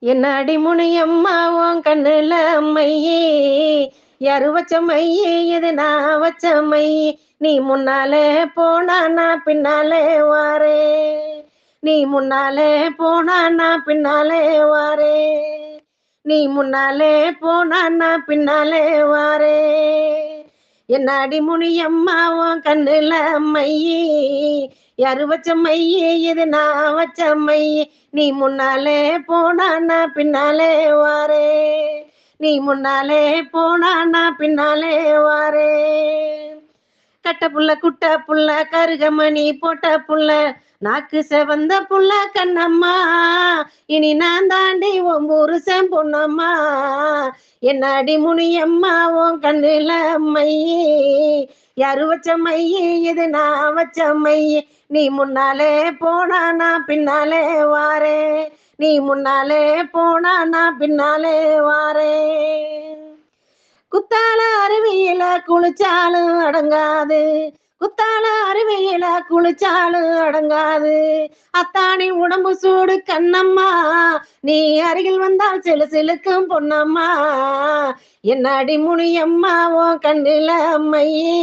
என்ன அடிமுனியம்மா உன் கண்ணுல மையே யாரு வச்ச மையே இது நான் வச்ச மையே நீ முன்னாலே போனா நான் பின்னாலே வாரே நீ முன்னாலே போனா நான் பின்னாலே வாரே நீ முன்னாலே போனா நான் பின்னாலே வாரே என்ன அடிமுனியம்மா உன் கண்ணுல மையே யாரு வச்ச மையே இது நான் வச்ச மையே நீ முன்னாலே போனா நான் பின்னாலே வாரே நீ முன்னாலே போனா நான் பின்னாலே வாரே கட்ட புள்ள குட்ட புள்ள கருகமணி போட்ட புள்ள நாக்கு செவந்த புள்ள கண்ணம்மா இனி நான் தாண்டி உன் புருஷன் பொண்ணம்மா என்ன அடிமுனியம்மா உன் கண்ணுல மையே யாரு வச்ச மையே இது நான் வச்ச மையே நீ முன்னாலே போனா நான் பின்னாலே வாரே நீ முன்னாலே போனா நான் பின்னாலே வாரே குத்தால அருவியில குளிச்சாலும் அடங்காது குத்தால அருவியில குளிச்சாலும் அடங்காது அத்தானி உடம்பு சூடு கண்ணம்மா நீ அருகில் வந்தால் சிலு சிலுக்கும் பொன்னம்மா என்ன அடிமுனியம்மா உன் கண்ணுல மையே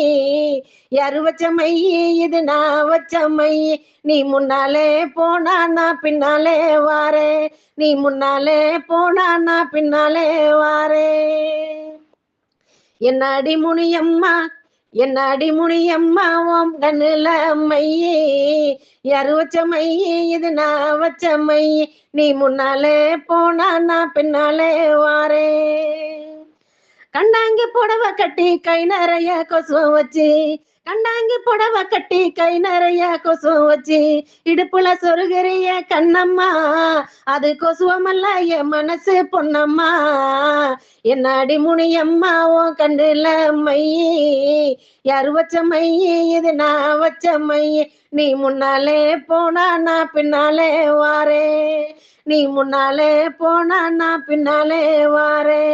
யாரு வச்ச மையே இது நான் வச்ச மையே நீ முன்னாலே போனா நான் பின்னாலே வாரே நீ முன்னாலே போனா நான் பின்னாலே வாரே என்ன அடிமுனியம்மா என்ன அடிமுனியம்மா உன் கண்ணுல மையே யாரு வச்ச மையே இது நான் வச்ச மையே நீ முன்னாலே போனா நான் பின்னாலே வாரே கண்டாங்கி புடவை கட்டி கை நிறைய கொசுவம் வச்சு கண்டாங்கி புடவை கட்டி கை நிறைய கொசுவம் வச்சு இடுப்புல சொருகிறிய கண்ணம்மா அது கொசுவமல்ல என் மனசு பொன்னம்மா என்ன அடிமுனியம்மா உன் கண்ணுல மையே யாரு வச்ச மையே இது நான் வச்ச மையே நீ முன்னாலே போனா நான் பின்னாலே வாரே நீ முன்னாலே போனா நான் பின்னாலே வாரே